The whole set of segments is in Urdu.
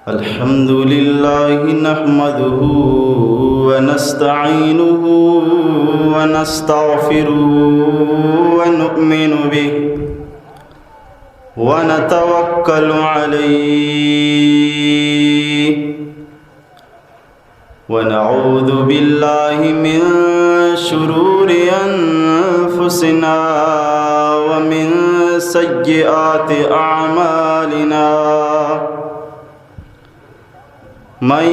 الحمد لله نحمده ونستعينه ونستغفره ونؤمن به ونتوكل عليه ونعوذ بالله من شرور أنفسنا ومن سيئات أعمالنا من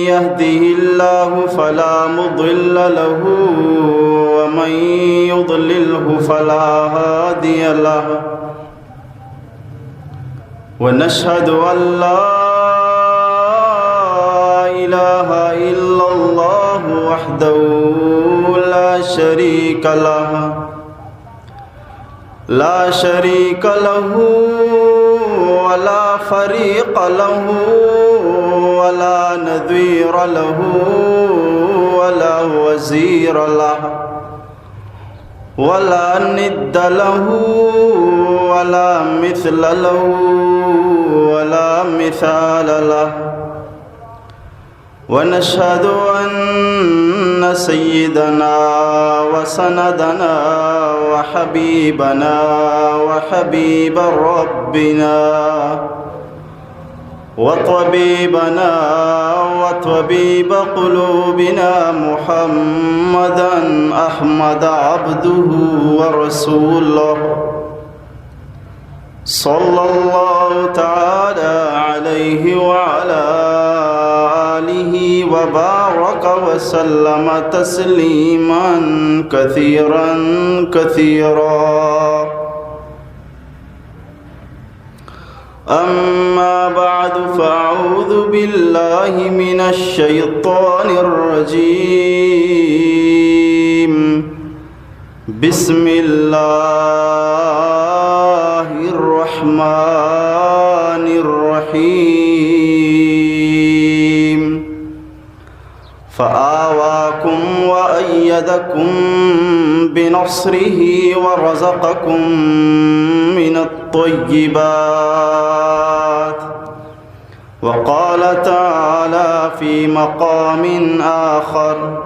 يهده الله فلا مضل له ومن يضلله فلا هادي له ونشهد أن لا إله إلا الله وحده لا شريك له ولا فريق له ولا نذير له ولا وزير له ولا ند له ولا مثل له ولا مثال له ونشهد أن سيدنا وسندنا وحبيبنا وحبيب ربنا وطبيبنا وطبيب قلوبنا محمدا أحمد عبده ورسوله صلى الله تعالى عليه وعلى آله وبارك وسلم تسليما كثيرا أما بعد فأعوذ بالله من الشيطان الرجيم بسم الله الرحمن الرحيم فآواكم وأيدكم بنصره ورزقكم من الطيبات وقال تعالى في مقام آخر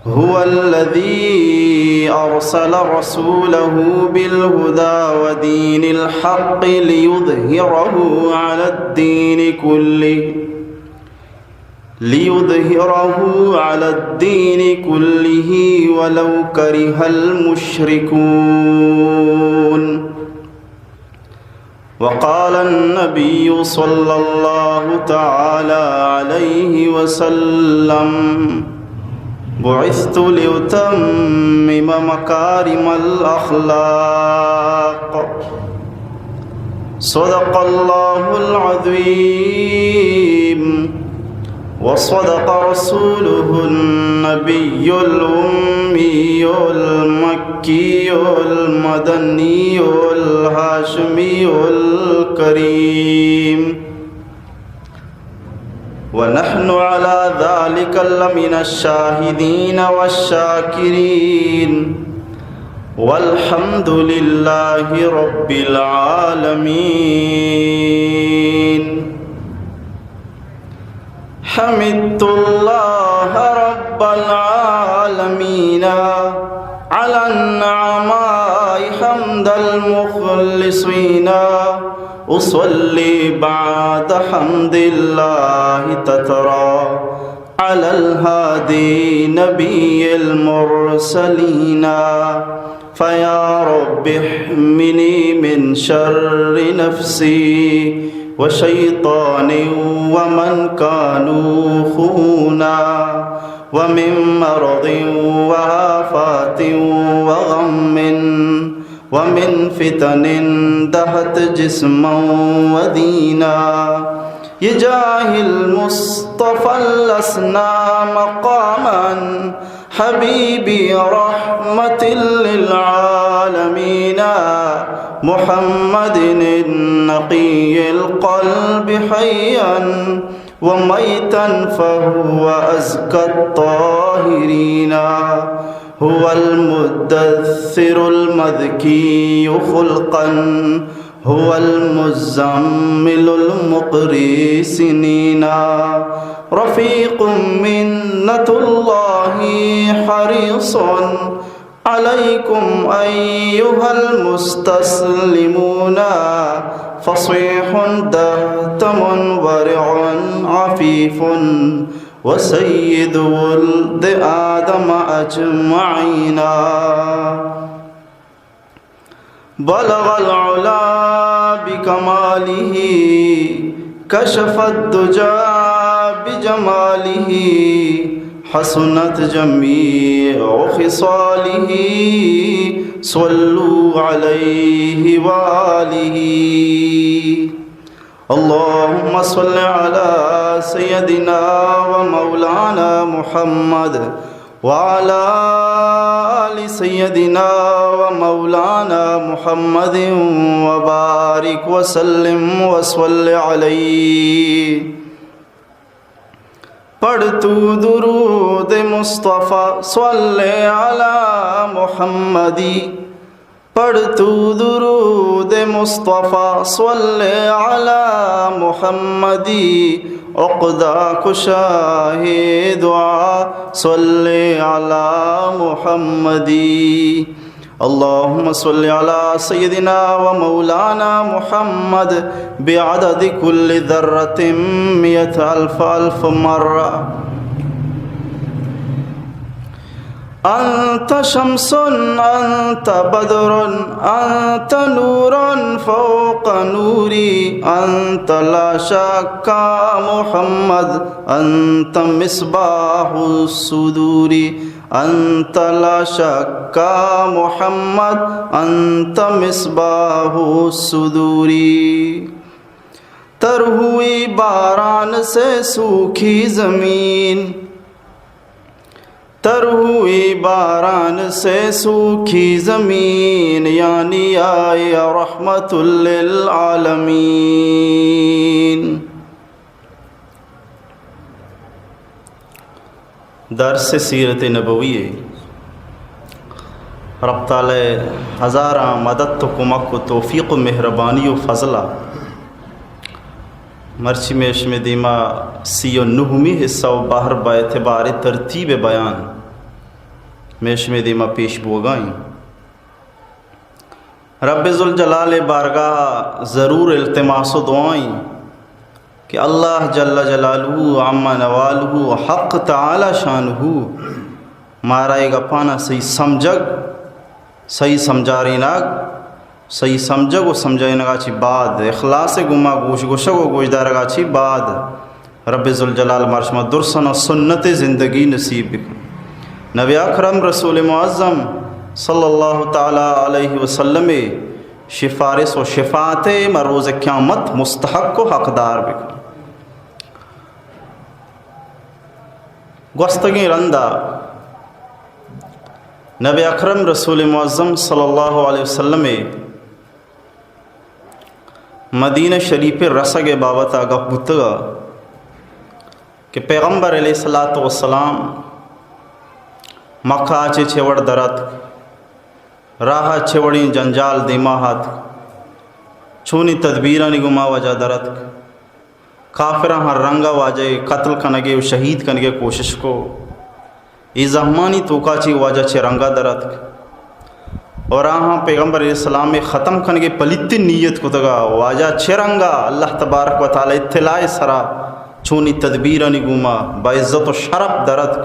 هو الذي أرسل رسوله بالهدى ودين الحق ليظهره على الدين كله ولو كره المشركون وقال النبي صلى الله تعالى عليه وسلم بعثت لأتمم مكارم الأخلاق صدق الله العظيم وصدق رسوله النبي الأمي المكي المدني الهاشمي الكريم ونحن على ذلك لمن الشاهدين والشاكرين والحمد لله رب العالمين حمدت الله رب العالمين على النعماء حمد المخلصين أصلي بعد حمد الله تترى على الهادي نبي المرسلين فيا رب احمني من شر نفسي وشيطان ومن كانوا خونا ومن مرض وآفات وغم ومن فتن دهت جسما ودينا يجاه المصطفى لسنا مقاما حبيبي رحمة للعالمين محمد النقي القلب حيا وميتا فهو أزكى الطاهرين هو المدثر المذكي خلقا هو المزمل المقري سنينا رفيق منة الله حريص عليكم أيها المستسلمون فصيح دهتم ورع عفيف وسيد ولد آدم أجمعين بلغ العلا بكماله كشف الدجى بجماله حسنت جميع خصاله صلوا عليه وآله اللهم صل على سيدنا ومولانا محمد وعلى آل سيدنا ومولانا محمد وبارك وسلم وصل عليه پڑھ تو درود مصطفیٰ صلی علی محمدی پڑھ تو درود مصطفیٰ صلی علی محمدی عقدہ کشاہ دعا صلی علی محمدی اللهم صل على سيدنا ومولانا محمد بعدد كل ذرة 100,000 مرة أنت شمس أنت بدر أنت نور فوق نوري أنت لا شك محمد أنت مصباح الصدور أنت لا شك محمد أنت مصباح الصدور تر ہوئی باران سے سوکھی زمین تر ہوئی باران سے سوکھی زمین یعنی آئے رحمت للعالمین درس سیرت نبوی رب تعالی ہزاراں مدد تو کمک و توفیق و مہربانی و فضلہ مرچی میش میں دیما 39 حصہ و باہر با اعتبار ترتیب بیان میش میں دیما پیش بوگائیں رب ذوالجلال بارگاہ ضرور التماس و دعائیں کہ اللہ جل جلالہ عم نوالہ حق تعالی شانہ مارائے گا پانا صحیح سمجھگ صحیح سمجھاریناگ صحیح سمجھگ و سمجھائینگا چی بعد اخلاص گما گوش گوشگ و گوش دارگا چی بعد رب ذوالجلال مرشمہ درسن و سنت زندگی نصیب بکن نبی اکرم رسول معظم صلی اللہ تعالی علیہ وسلم شفارس و شفاعت مروز قیامت مستحق و حقدار بکن گوستگی رندہ نبی اکرم رسول معظم صلی اللہ علیہ وسلم مدینہ شریف رسگ بابت آگاہ بتگا کہ پیغمبر علیہ السلام مکہ آچے چھوڑ درت راہ چھوڑی جنجال دیماہت چھونی تدبیرانی گما وجہ درت کافرہ ہر رنگا واجہ قتل کنگے و شہید کنگے کوشش کو ای زہمانی توکا چی واجہ چھے رنگا درت اور آہاں پیغمبر علیہ السلام میں ختم کنگے پلیتی نیت کو تگا واجہ چھے رنگا اللہ تبارک و تعالی اطلاع سرا چھونی تدبیرانی گما باعزت و شرف درت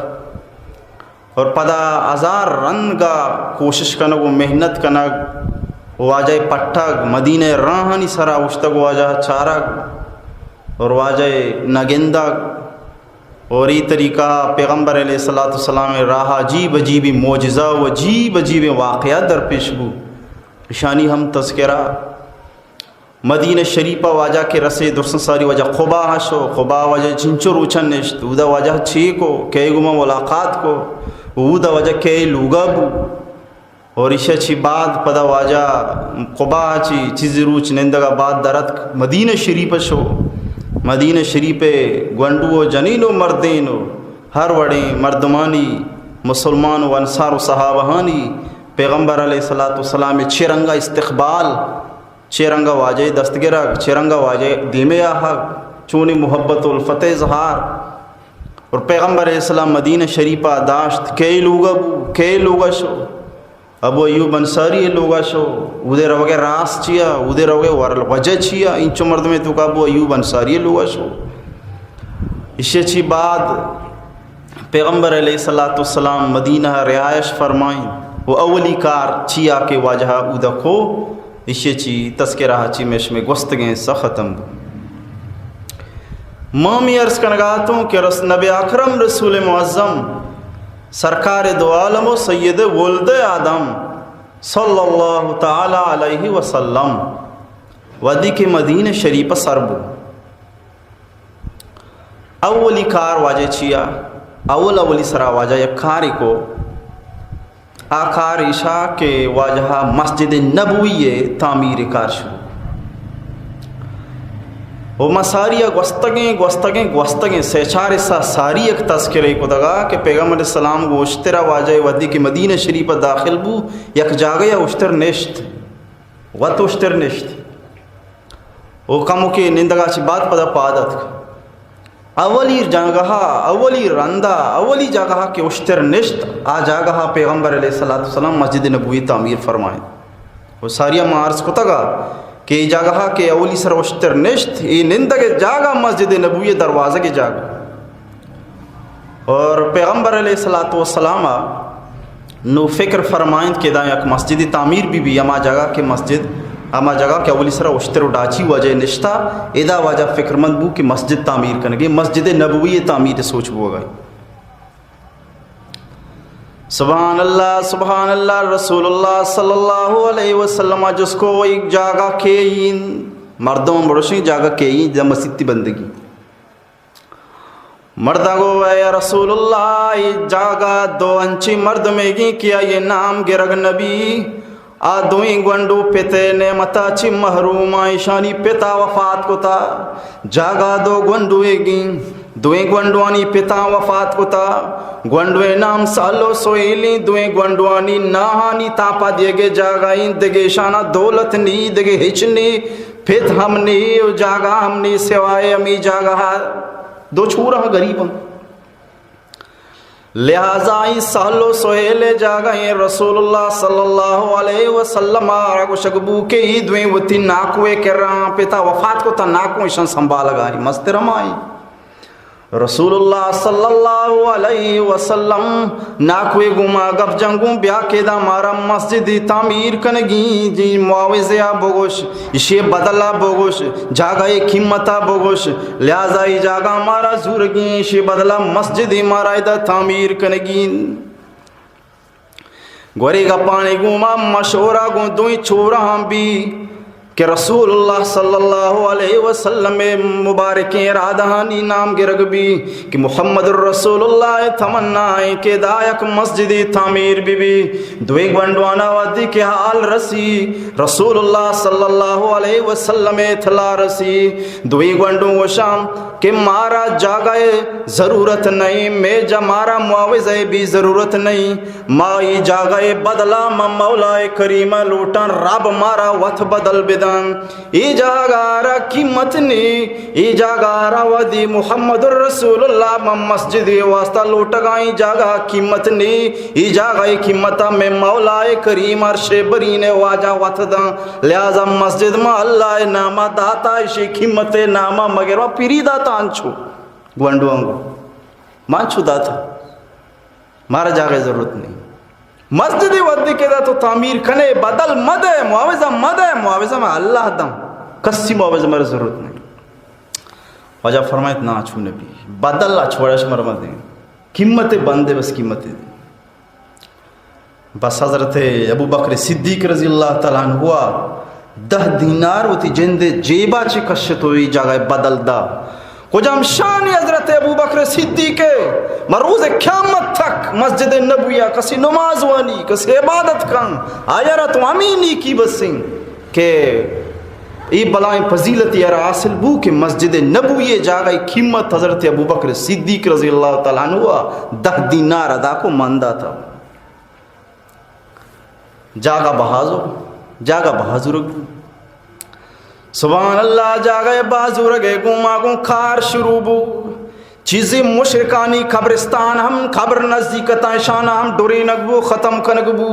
اور پدا ہزار رنگا کوشش کنگ و محنت کنگ واجہ پٹھگ مدینہ راہانی سرا اشتگ واجہ چارگ اور واجہ نگندگ اور ای طریقہ پیغمبر علیہ السلام راہ عجیب عجیبی معجزہ و عجیب عجیب واقعات در پیش بو شانی ہم تذکرہ مدینہ شریفہ واجہ کے رسے درسن ساری وجہ خبا ہشو خبا وجہ چنچو روچن نشت اودا وجہ چھی کو کئی گما ملاقات کو اودا وجہ کئی لوگا بو اور ایشہ چھی بعد پدا واجہ خبا چی چیزی روچ نندگا بعد درد مدینہ شریفہ شو مدینہ شریف گونڈو و جنین و مردین و ہر وڑیں مردمانی مسلمان و انصار و صحابہانی پیغمبر علیہ السلام چیرنگا استقبال چیرنگا واجہ دستگرک چیرنگا واجہ دیمے حق چونی محبت الفتح اظہار اور پیغمبر علیہ السلام مدینہ شریفہ داشت کئی لوگا شو ابو ایوب انصاری لوگا شو ادھر روگے راس چیا ادھر روگے وجہ چیا انچو مرد میں تو کا ابو ایوب انصاری لوگا شو اسے چی بعد پیغمبر علیہ السلام مدینہ رہائش فرمائیں وہ اولی کار چیا کے واجہ ادا کو اسے چی تذکرہ چی میں گوستگیں سا ختم دو مامی عرض کنگاتوں کہ نبی اکرم رسول معظم سرکار دو عالم و سید ولد آدم صلی اللہ تعالی علیہ وسلم ودی کے مدینہ شریف سربو اولی کار واجہ چیا اولی سرا واجہ یک کاری کو آکار عشاء کے واجہ مسجد نبوی تعمیر کار شروع وہ مساریہ گوستگیں سیچار سا ساری ایک تذکرے کو دگا کہ پیغمبر علیہ السلام کو اشترا واجہ ودی کے مدینہ شریف داخل بو یک جاگہ اشتر نشت وط اشتر نشت وہ کمو کے نندگا چی بات پدا پادت اولی جاگہ اولی رندہ اولی جاگہ کے اشتر نشت آ جاگہ پیغمبر علیہ السلام مسجد نبوی تعمیر فرمائیں وہ ساریہ مارس کو تگا کہ یہ جاگہ کے اولی سر اشتر نشت یہ نندگ جاگہ مسجد نبوی دروازہ کی جاگہ اور پیغمبر علیہ السلام نو فکر فرمائیں کہ دا یک مسجد تعمیر بھی اما جگہ کے مسجد اما جگہ کے اولی سرا اشتر و ڈاچی وجہ نشتا ادا وجہ فکر مند بو کہ مسجد تعمیر کرنگے مسجد نبوی تعمیر سوچ بو گئی سبحان اللہ رسول اللہ صلی اللہ علیہ وسلم جس کو ایک جگہ کے مردوں بڑوشی جگہ کے مسجد بندگی مردہ گو اے رسول اللہ جگہ دو انچی مرد میں گی کیا یہ نام گرگ نبی دوئیں گونڈو پیتے نعمتا چی محروم ایشانی پیتا وفات کو تا جاگا دو گونڈوئے گیں دوئیں گونڈوانی پیتا وفات کو تا گونڈوئے نام سالو سوئیلی دوئیں گونڈوانی ناہانی تاپا دیے گے جاگائیں دگے شانہ دولت نی دگے ہچنی پھت ہم نی جاگا ہم نی سوائے امی جاگا دو چھورا غریب ہم لہذا ہی سہلو سہیلے جاگئیں رسول اللہ صلی اللہ علیہ وسلم آرگو شگبو کے ہی دوئیں وطی ناکوے کر رہا پیتا وفات کو تا ناکوے شن سنبھال گئی مسترم آئی رسول اللہ صلی اللہ علیہ وسلم ناکوے گما گف جنگوں بیا کے دا مارا مسجد تعمیر کنگی جی معاوضہ بوگوش اسے بدلہ بوگوش جاگہ قیمتہ بوگوش لہذا ہی جاگہ مارا زورگی اسے بدلہ مسجد مارا دا تعمیر کنگی گوری گا پانے گما مشورہ گو دوئی چھوڑا ہم بھی کہ رسول اللہ صلی اللہ علیہ وسلم مبارک ارادہانی نام گرگ بھی کہ محمد الرسول اللہ تمنائیں کہ دائک مسجد تعمیر بھی دوئی گونڈوانا ودی کے حال رسی رسول اللہ صلی اللہ علیہ وسلم تھلا رسی دوئی گونڈوں و شام کہ مارا جاگئے ضرورت نہیں میں جا مارا معاوضہ بھی ضرورت نہیں مائی جاگئے بدلا مولا کریمہ لوٹن رب مارا وقت بدل بدن ای جاگارا قیمت نی ای جاگارا ودی محمد الرسول اللہ مسجد واسطہ لوٹ گائیں جاگا قیمت نی ای جاگائی قیمتا میں مولا کریم عرش برین واجہ وطدا لہذا مسجد میں اللہ نامہ داتا اسی قیمت نامہ مگر وہ پیری داتا انچو گوانڈو انگو مانچو داتا مارا جاگے ضرورت نہیں مسجد ودی کے دا تو تعمیر کنے بدل مدے معاوضہ میں اللہ دم کسی معاوضہ میرے ضرورت نہیں وجہ فرمائیت نہ چھو نبی بدل چھوڑش مرمہ دیں قیمت بندے بس قیمت دیں بس حضرت ابو بکر صدیق رضی اللہ تعالیٰ عنہ ہوا 10 دینار ہوتی جندے جیبا چی کشت ہوئی جاگہ بدل دا کجام شانی حضرت ابو بکر صدیق مروز قیامت تک مسجد نبویہ کسی نماز وانی کسی عبادت کن آیا رہا تو امینی کی بسیں کہ ای بلائیں فضیلت یار حاصل بو کہ مسجد نبوی جاگہ قیمت حضرت ابوبکر صدیق رضی اللہ تعالیٰ عنہ 10 دینار ادا کو ماندہ تھا. جاگہ بہازو رکھو سبحان اللہ. جاگہ بازو رگے گو ماگو کار شروع بو چیزیں مشرکانی قبرستان ہم خبر نزدیکتا شانہ ہم ڈوری نگبو ختم کنگبو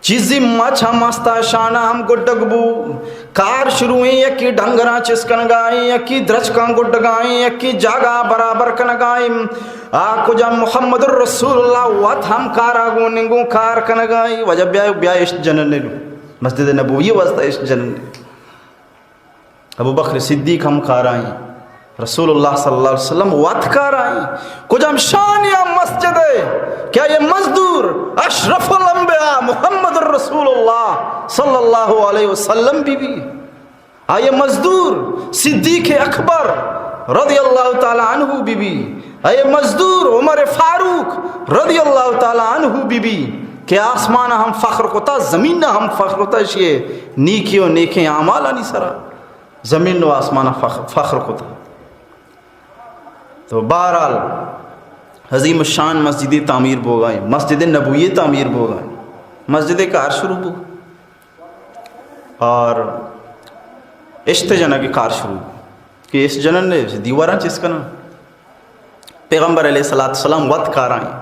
چیزیں مچھ ہم استا شانہ ہم گڈگبو کار شروع ہیں یکی ڈنگرا چسکن گائیں یکی درچکان گڈ گائیں یکی جاگہ برابر کن گائیں آکو جا محمد رسول اللہ وات ہم کارا گو ننگو کار کن گائیں وجہ بیا اس جنن نے مسجد نبوی واسطہ اس جنن نے ابو بکر صدیق ہم کار آئیں رسول اللہ صلی اللہ علیہ وسلم وات کار آئیں کچھ ہم شانیہ مسجد ہے کیا یہ مزدور اشرف الانبیاء محمد رسول اللہ صلی اللہ علیہ وسلم بھی آئے مزدور صدیق اکبر رضی اللہ تعالی عنہ بھی آئے مزدور عمر فاروق رضی اللہ تعالی عنہ بھی کہ آسمان ہم فخر کوتا زمین ہم فخر کوتا شیئے نیکیوں نیکیں اعمال نہیں سرا زمین و آسمان فخر کوتا. تو بہرحال عظیم الشان مسجد تعمیر بو گئے مسجد نبوی تعمیر بو گئے مسجد کار شروع بو اور اشت جنہ کی کار شروع کہ اس جنن نے دیواراں چیز کنا پیغمبر علیہ السلام وقت کار آئیں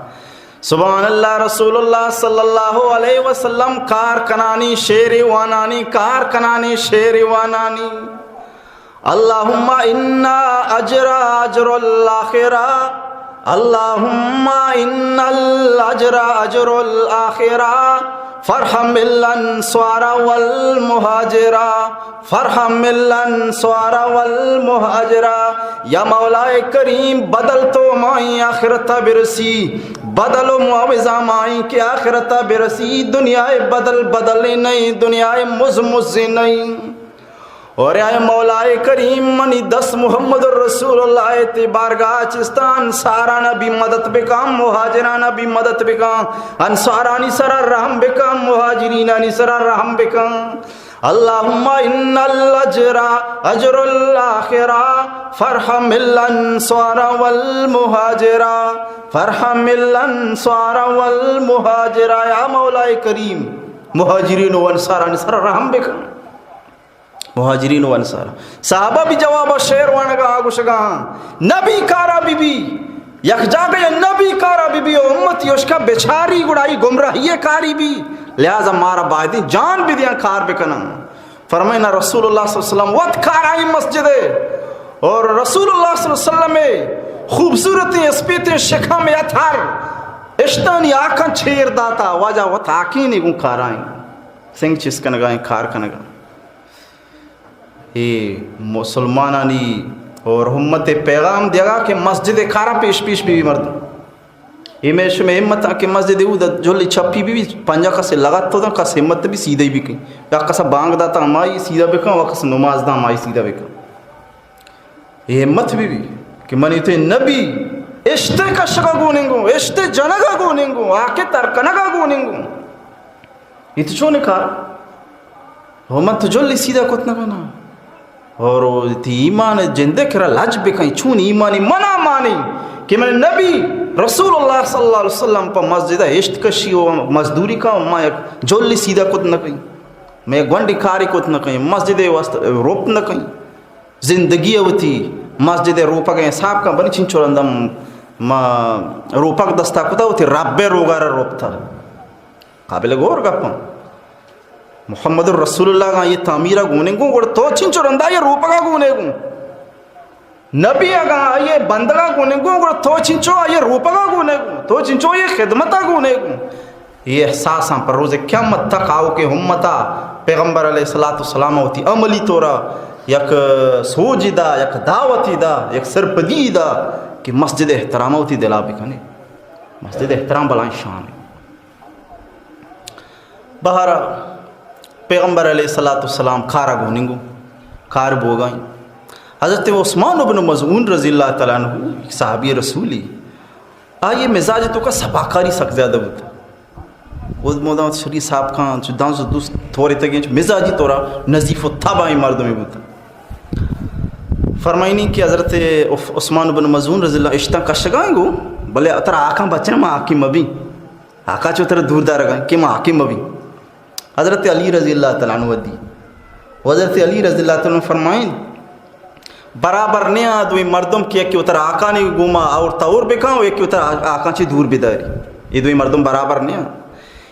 سبحان اللہ رسول اللہ صلی اللہ علیہ وسلم کار کنانی شیر وانانی کار کنانی شیر وانانی اللہم انا اجر الآخرہ اللہم ان الاجر اجر الآخرہ فرحم الانصار والمہاجرہ فرحم الانصار والمہاجرہ یا مولا کریم بدل تو مائیں آخرت برسی بدل و معاوضہ مائیں کہ آخرت برسی دنیا بدل نہیں دنیا مز نہیں اور اے مولا کریم منی 10 محمد رسول اللہ تی بارگاہ چستان سارا بھی مدد بکام مہاجران بھی مدد بکام انصارانی سر رحم بکام مہاجرینانی سر رحم بکام اللہم ان الاجر اجر الآخرہ فرحم الانصار والمہاجرہ فرحم الانصار والمہاجرہ یا مولا کریم مہاجرین و انصارانی سر رحم بکام مہاجرین و انصار صحابہ بھی جواب شیر وانگا آگوشگا نبی کارا بی بی یک جاگہ نبی کارا بی بی امتی اس کا بیچاری گڑائی گمراہی کاری بھی لہذا مارا باعدی جان بھی دیاں کار بکنا فرمائنا رسول اللہ صلی اللہ علیہ وسلم وقت کار آئی مسجد اور رسول اللہ صلی اللہ علیہ وسلم خوبصورتی اسپیتی شکھا میں اتھار اشتانی آکھاں چھیر داتا واجہ وقت آکی نہیں گوں کار آئیں سنگ چیز کنگائیں کار کنگائیں یہ مسلمانانی اور ہمت پیغام دیا گا کہ مسجد کارا پیش بھی مرد یہ میں شمع ہمت کہ مسجد جو چھپی بھی پنجا کسے لگت تو دا کس ہمت بھی سیدھا ہی بھی کہیں یا کسا بانگ داتا ہمائی سیدھا بھی کہیں وکس نماز دا ہمائی سیدھا بھی کہیں یہ ہمت بھی کہ منی تو نبی اشتے کشگا گوننگو اشتے جنگا گوننگو آکے ترکنگا گوننگو یہ تو چونے کار ہمت جو لی سیدھا کتنا کنا اور تھی ایمان جندے کرا لج بکھائیں چون ایمانی منع مانی کہ میں نبی رسول اللہ صلی اللہ علیہ وسلم پا مسجدہ اشت کشی و مزدوری کا میں جولی سیدھا کت نہ کہیں میں گونڈی کاری کت نہ کہیں مسجد روپ نہ کہیں زندگی ہوتی مسجد روپا گئے صاحب کا بنی چھنچور اندم روپا کا دستا کتا ہوتی رب روگارا روپ تھا قابل گور گا پا محمد رسول اللہ کا یہ تعمیرہ گونے گوں گوڑ تو چھنچو رندہ یہ روپا کا گونے گوں نبی اگا یہ بندگا گونے گوں گوڑ تو چھنچو یہ روپا کا گونے گوں تو چھنچو یہ خدمتہ گونے گوں یہ احساساں پر روز قیامت تک آؤ کہ ہمتا پیغمبر علیہ السلام ہوتی عملی طورا یک سوجی دا یک دعوتی دا یک سرپدی دا کہ مسجد احترام ہوتی دلا بکنے مسجد احترام بلائیں شان ہے بہارا پیغمبر علیہ السلام کارا گوننگو کار بوگائیں حضرت عثمان بن مظعون رضی اللہ تعالیٰ عنہ صحابی رسولی آئیے مزاج تو کا سباکاری سک زیادہ ہوتا وہ مودا شریف صاحب خان دانس دوست تھوڑے تک مزاجی طورا نظیف و تھابائی مردوں میں بوتا فرمائنی کہ حضرت عثمان بن مظعون رضی اللہ اشتہ کشگائیں گو بلے اتر آکاں بچے ماں حاکم مبی آقا چو تر دور دار گئیں کہ ماں حاکم مبی حضرت علی رضی اللہ تعالیٰ عنہ ودی حضرت علی رضی اللہ تعالیٰ عنہ فرمائیں برابر نہیں دوئی مردم کی ایک اتر آقا نہیں گوما اور تور بکاں ایک اتر آقا چی دور بداری یہ دوئی مردم برابر نہیں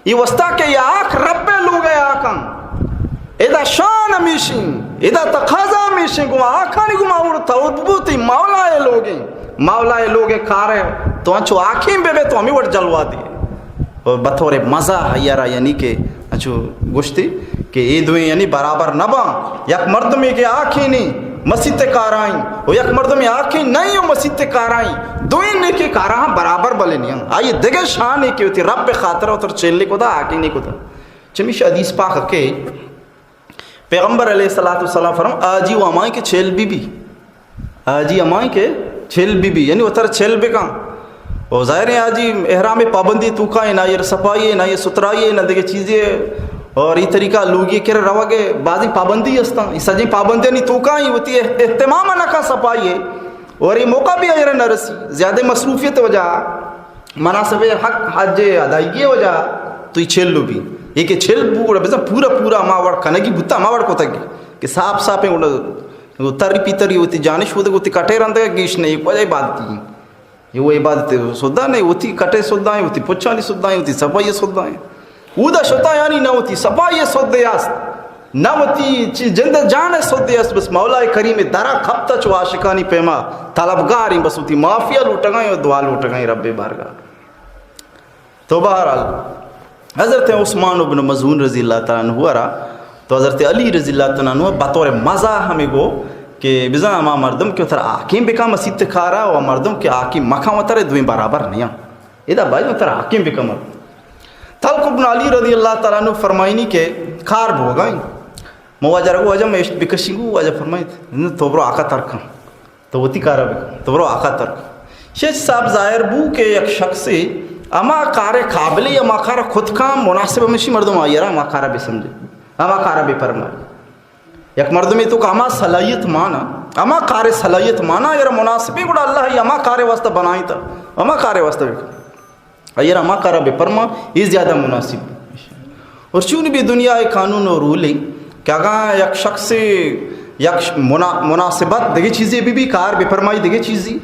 یہ وسطہ کہ یہ آنکھ رب لوگ ہے آقا ادا شان میشن ادا تقاضا میشن گوما آقا نہیں گوما اور تور بوتی مولائے لوگے کارے تو انچو آنکھیں بے تو ہمیں وٹ جلوا دیئے بطور مزہ حیارہ یعنی کہ انچو گوشتی کہ یہ دوئیں یعنی برابر نبا یک مردمی کے آنکھیں نہیں مسیط کارائیں اور یک مردمی آنکھیں نہیں ہو مسیط کارائیں دوئیں نے کہ کارہاں برابر بلے نہیں آئیے دگے شان ہے کہ ہوتی رب خاطرہ اتر چیلنے کو دا آنکھیں نہیں کو دا چمیش حدیث پاک کے پیغمبر علیہ السلام فرم آجی و امائیں کے چھیل بی بی آجی امائیں کے چھیل بی بی یعنی اتر چھیل بے کہاں اور ظاہر ہے آجی احرام پابندی تو کھائیں نہ یہ صفائی نہ یہ سترائی نہ دیکھے چیزیں اور یہ طریقہ لوگ یہ کہہ رہا رہا کہ بعضی پابندی ہستا اس سجیں پابندی نہیں تو کھائیں ہوتی ہے اہتمام نہ کا صفائی ہے اور یہ موقع بھی آئے نہ رسی زیادہ مصروفیت وجہ مناسب حق حج ادائیگی وجہ تو یہ چھیل لو بھی یہ کہ چھیل پورا ماوڑ کنگی بھتا ماوڑ کو تک کہ صاحب صاحب ہیں تری پیتری ہوتی جانش ہوتی ہوتی کٹے رہندے گیش نہیں ایک وجہ عبادت کی یہ وہ عبادت سودا نہیں ہوتی کٹے سودا ہیں ہوتی پچھا نہیں سودا ہیں ہوتی صفائی سودا ہیں اودا شتا یعنی نہ ہوتی صفائی سودے است نہ ہوتی جند جان سودے است بس مولا کریم درا کھپتا چو عاشقانی پیما طلبگار ہیں بس ہوتی معافیہ لوٹا گئیں اور دعا لوٹا گئیں رب بارگاہ تو بہرحال حضرت عثمان بن مظعون رضی اللہ تعالیٰ عنہ ہوا رہا تو حضرت علی رضی اللہ تعالیٰ عنہ بطور مزہ ہمیں گو کہ بزا اما مردم کے اتر آکیم بکا مسیط کھارا اور مردم کے آکیم مکھا اتر دویں برابر نہیں ادا بھائی اتر آکیم بکا مرد تلق ابن علی رضی اللہ تعالیٰ عنہ فرمائنی کے کھار بھوگائیں مواجہ رکھو وجہ میں بکشنگو وجہ فرمائی تھے تو برو آقا ترکاں تو وتی کارا بکا تو برو آقا ترکاں شیخ صاحب ظاہر بو کہ ایک شخص سے اما کار قابلی اما کار خود کام مناسب ہمیشی مردم آئی رہا اما کارا بھی سمجھے اما کارا بھی فرمائی یک مردمی تو کہ اما صلاحیت مانا اما کار صلاحیت مانا یار مناسبی گوڑا اللہ ہی اما کار واسطہ بنائی تھا اما کار واسطہ بھی یار اما کارا بھی فرما یہ زیادہ مناسب اور چون بھی دنیا قانون اور رولنگ کہ اگر یک شخص سے یک مناسبت دیگے چیزیں بھی کار بھی فرمائی دیگے چیزیں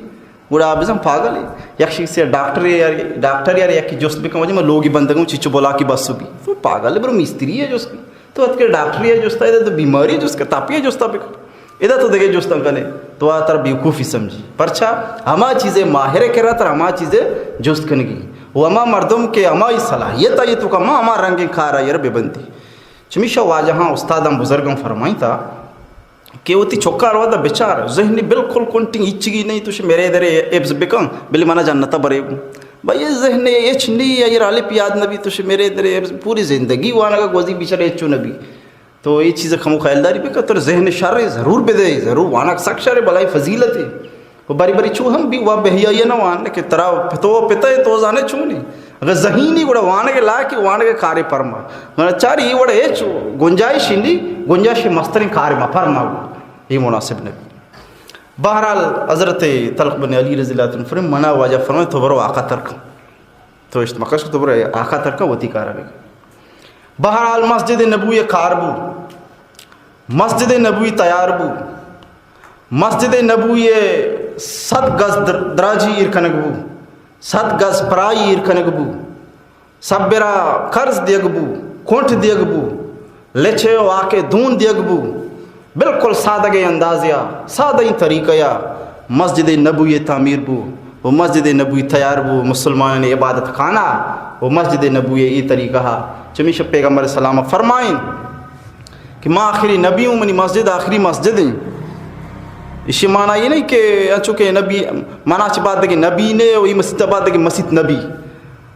گوڑا آبزم پاگل ہے یک شخص سے ڈاکٹر یار یک جوست بھی کم میں لوگی بندگوں چچو بولا کی بس بھی تو پاگل ہے برو مستری ہے جوست کی تو ات کے ڈاکٹری ہے جوستا ہے تو بیماری ہے جوست کا تاپی ہے جوستا بھی ادھر تو دیکھے جوستم کنے تو آتر بیوقوفی سمجھی پرچا ہما چیزیں ماہر کے رہا تر ہما چیزیں جوست کنگی وہ ہما مردم کے ہما صلاحیت آئی تو کہ ہما رنگیں کھا رہا ہے بے بندی چمیشہ واجہاں استادم بزرگم فرمائی تھا کہ وہ تی چھوکا رہا تھا بیچار ذہنی بالکل کنٹنگ اچگی نہیں تو میرے ادھر ایبز بکن بلی مانا جانتا برے گوں بھائی یہ ذہن ایچ نہیں ہے یہ رالی پیاد نبی تو میرے ادھر ایبز پوری زندگی وانا کا گوزی بیچار ایچو نبی تو یہ چیزیں خمو خیالداری بھی کہ ذہن شر ضرور بدے ضرور وانا سک شر بلائی فضیلت ہے وہ باری باری چو ہم بھی وہ بہیا یہ نہ وانا کہ ترا پتو پتہ ہے تو زانے چو نہیں اگر ذہینی گوڑا وانا کے لا کے وانا کے کارے پرما مگر چار یہ وڑا ایچ گنجائش نہیں گنجائش مسترین کارے ما پرما یہ مناسب نبی بہرحال حضرت طلق بن علی رضی اللہ عنہ فرم منا واجہ فرمائے تو برو آقا ترکا تو اشتمقش تو برو آقا ترکا وتی کارا بے بہرحال مسجد نبوی کاربو مسجد نبوی تیار بو مسجد نبوی 100 گز دراجی ارکنگ بو 100 گز پرائی ارکنگ بو سبرا قرض دیگ بو کونٹ دیگ بو لچے آکے دون دیگ بو بالکل سادگی اندازیا سادگی طریقہ مسجد نبوی تعمیر بو وہ مسجد نبوی تیار بو مسلمان نے عبادت خانہ وہ مسجد نبوی یہ طریقہ چمیش پیغمبر سلام فرمائیں کہ ماں آخری نبی ہوں منی مسجد آخری مسجد ہیں اسی معنی یہ نہیں کہ چونکہ نبی مانا چی بات ہے کہ نبی نے اور یہ مسجد بات ہے کہ مسجد نبی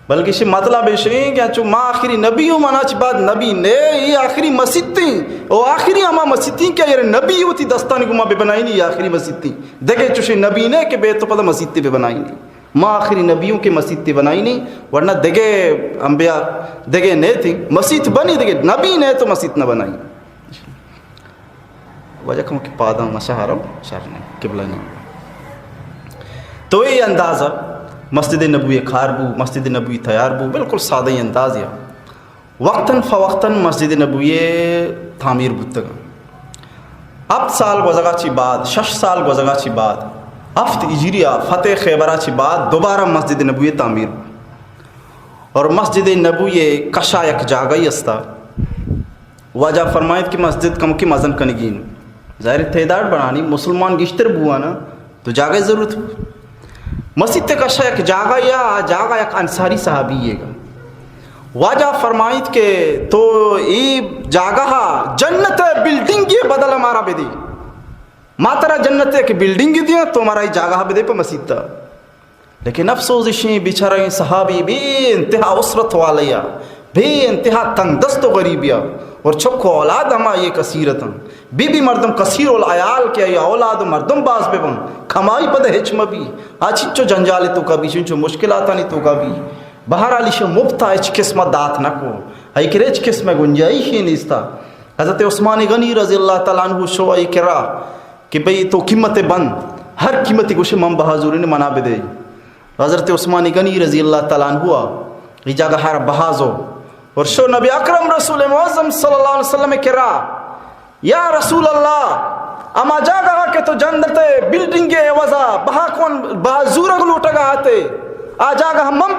بلکہ اسی مطلب ہے کہ چونکہ ماں آخری نبی ہوں مانا چی بات نبی نے یہ آخری مسجد تھیں اور آخری ہما مسجد تھیں کیا یہ نبی ہوتی دستانی کو ماں بے بنائی نہیں یہ آخری مسجد تھیں دیکھے چوشے نبی نے کہ بے تو پتہ مسجد تھی بے بنائی نہیں ماں آخری نبیوں کی مسجد تھی بنائی نہیں، ورنہ دگے انبیاء دگے نہیں تھی مسجد بنی، دگے نبی نے تو مسجد نہ بنائی. وجہ کہوں کہ پاداں مشہر شہر نہیں قبلہ نہیں. تو یہ اندازہ مسجد نبوی کھار بو، مسجد نبوی تیار بو، بالکل سادہ ہی انداز یا وقتاً فوقتاً مسجد نبوی تعمیر بودتگا. اب سال گزگا چی بعد 6 سال گزگا چی بعد افت اجریہ فتح خیبرہ چی بعد دوبارہ مسجد نبوی تعمیر. اور مسجد نبوی کشا یک جاگئی استا واجہ فرمائید کہ مسجد کم کی مزن کنگین ظاہر تعداد بڑھانی مسلمان گشتر بوانا تو جاگئی ضرورت ہو. مسجد تے کشا یک جاگا یا جاگا یک انصاری صحابی یہ گا واجہ فرمائید کہ تو ای جاگہ جنت بلڈنگ یہ بدل ہمارا بھی دی ماترا جنت ایک بلڈنگ دیا تو ہمارا ای جاگہ بھی دے پہ مسجد تا. لیکن افسوسشیں بیچارہ صحابی بے انتہا اسرت والیا بے انتہا تنگ دست و غریبیا اور چھکو اولاد ہما یہ کثیرتا بی مردم کثیر العیال کیا یا اولاد مردم باز بے بم کھمائی پدہ ہچم بھی آچھو جنجال تو کا بھی چنچو مشکلات نہیں تو کا بھی بہرحالی شو مبتا اچ قسمت دات نکو ایک ریچ قسم گنجائش ہی نیستا. حضرت عثمان غنی رضی اللہ تعالیٰ عنہ شو ای کرا کہ بھئی تو قیمت بند ہر قیمتی گوشے من بہازوری نے منا بدے. حضرت عثمان غنی رضی اللہ تعالیٰ عنہ ای جاگہ ہر بہازو اور شو نبی اکرم رسول معظم صلی اللہ علیہ وسلم کرا یا رسول اللہ اما جاگہ کہ تو جنت بلڈنگ وزا بہا کون بہازورگ لوٹگا آتے آ جاگہ من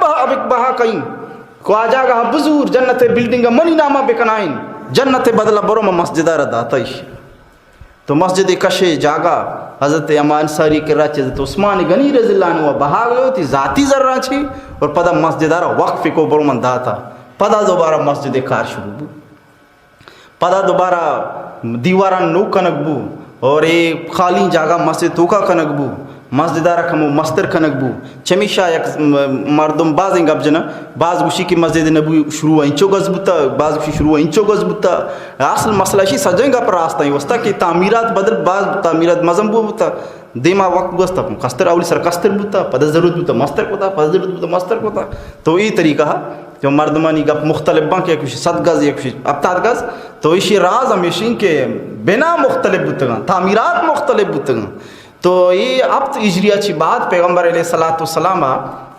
بہا کئیں کو آ جاگہ بزور جنت بلڈنگ منی نامہ بکنائیں جنت بدلہ برو مسجدہ رداتائش. تو مسجد کشے جاگہ حضرت اما انصاری کرا چیز تو عثمان غنی رضی اللہ عنہ بہا گئے تھی ذاتی ذرہ چھی اور پدا مسجدہ وقف کو برو من داتا. پدا دوبارہ مسجد کار شروع بو پدا دوبارہ دیواران نو کنک بو اور ایک خالی جاگہ مسجد توکا کنک بو مسجدارہ کمو مستر کنک بو چمیشہ یک مردم بازیں گب جنا باز گوشی کی مسجد نبوی شروع انچو گز بوتا باز گوشی شروع انچو گز بوتا. اصل مسئلہ شی سجیں گا پر راستہ ہی وستا کہ تعمیرات بدل باز تعمیرات مزم بو بوتا دیما وقت گوستا کستر اولی سر کستر بوتا پدا ضرورت بوتا مستر کوتا پدا ضرورت بوتا مستر کوتا. تو یہ طریقہ جو مردمانی گپ مختلف بانک یا کچھ 7 گز یا کچھ 70 گز تو اسی راز ہمیشہ کے بنا مختلف بوتگاں تعمیرات مختلف بوتگاں. تو یہ اب اجریہ چی بات پیغمبر علیہ السلام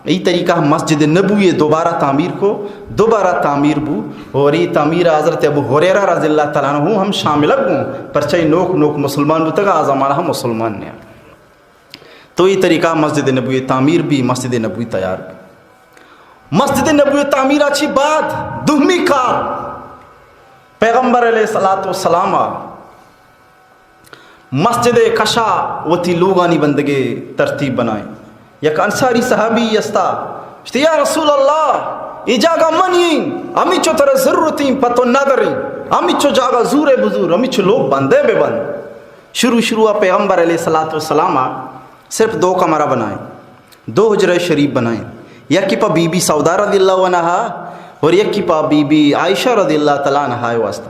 یہ طریقہ مسجد نبوی دوبارہ تعمیر کو دوبارہ تعمیر بو اور یہ تعمیر حضرت ابو ہریرہ رضی اللہ تعالیٰ عنہ ہم شامل ہوں پرچائی نوک نوک مسلمان بوتگا آزمانہ ہم مسلمان نے. تو یہ طریقہ مسجد نبوی تعمیر بھی مسجد نبوی تیار بھی. مسجد نبوی تعمیر اچھی بات دوہمی کار پیغمبر علیہ السلام مسجد کشا وتی لوگانی بندگے ترتیب بنائیں. یک انصاری صحابی یستا یا رسول اللہ ای جاگہ منین امی چو تر ضرورتیں پتو ندریں امی چو جاگہ زور بزور امی چو لوگ بندے بے بند. شروع پیغمبر علیہ السلام صرف 2 کمرہ بنائیں 2 حجرہ شریف بنائیں یکی پا بی بی سودا رضی اللہ عنہ اور یکی پا بی بی عائشہ رضی اللہ تعالیٰ عنہ واسطہ.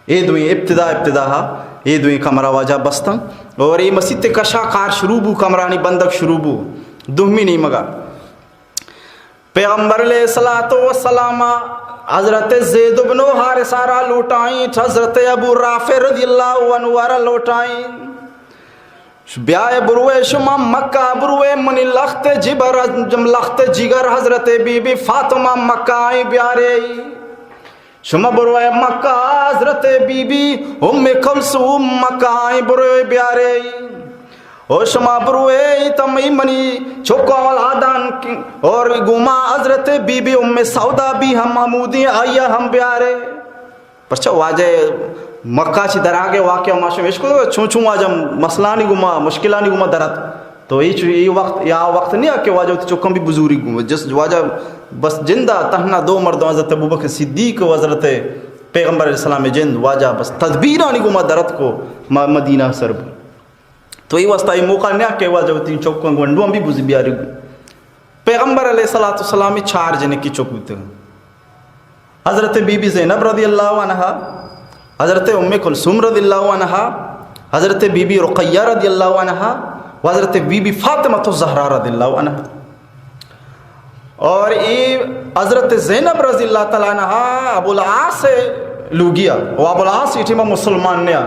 اے دوئیں ابتدا اے دوئیں کمرہ واجہ بستن اور اے مسجد کشا کار شروع بو کمرانی بندک شروع بو دوہمی نہیں مگا. پیغمبر علیہ السلام حضرت زید بن حارثہ لوٹائیں حضرت ابو رافع رضی اللہ عنہ لوٹائیں بیائے بروے شما مکہ بروے منی لخت جبر جم لخت جگر حضرت بی بی فاطمہ مکہ آئی بیارے شما بروے مکہ حضرت بی بی ام کلثوم مکہ آئی بروے بیارے اور شما بروے تمہیں منی چوکا اولادان اور گما حضرت بی بی ام سودا بھی ہم محمودی آئیا ہم بیارے. پرچہ واجہ مکہ چی دراغے واقعہ ماشا عشق چھو واجہ مسئلانی گما مشکلانی گما درد تو یہ وقت نہیں ہے کہ واجہ چوکم بھی بزوری گما جس واجہ بس جندہ تہنا 2 مردوں حضرت ابوبکر صدیق و حضرت پیغمبر علیہ السلام جند واجہ بس تدبیرانی گما درد کو مدینہ سرب. تو یہ واسطہ یہ موقع نہیں ہے کہ واجہ چوکم گنڈوں بھی بزی بیاری گو. پیغمبر علیہ السلام 4 جنے کی چوک ہوتے ہیں حضرت بی بی زینب رضی اللہ عنہ حضرت ام کلثوم رضی اللہ عنہ حضرت بی بی رقیہ رضی اللہ عنہ و حضرت بی بی فاطمہ الزہرا رضی اللہ عنہ. اور یہ حضرت زینب رضی اللہ تعالیٰ عنہ ابو العاص سے لوگیا وہ ابو العاص ایٹھما مسلمان نیا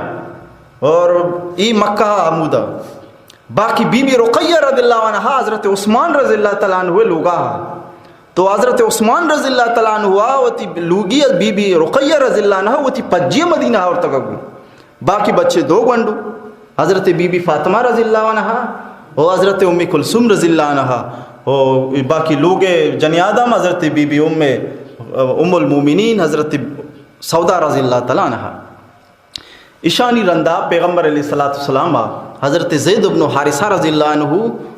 اور ای مکہ آمودہ باقی بی بی رقیہ رضی اللہ عنہ حضرت عثمان رضی اللہ تعالیٰ عنہ لوگا تو حضرت عثمان رضی اللہ تعالیٰ عنہ وتی لوگی بی بی رقیہ رضی اللہ عنہ وتی پجی مدینہ اور تکگو باقی بچے دو گنڈو حضرت بی بی فاطمہ رضی اللہ عنہ اور حضرت ام کلثوم رضی اللہ عنہ اور باقی لوگ جنی آدم حضرت بی بی ام المومنین حضرت سودا رضی اللہ تعالیٰ عنہ ایشانی رندہ پیغمبر علیہ الصلوۃ والسلام حضرت زید بن حارثہ رضی اللہ عنہ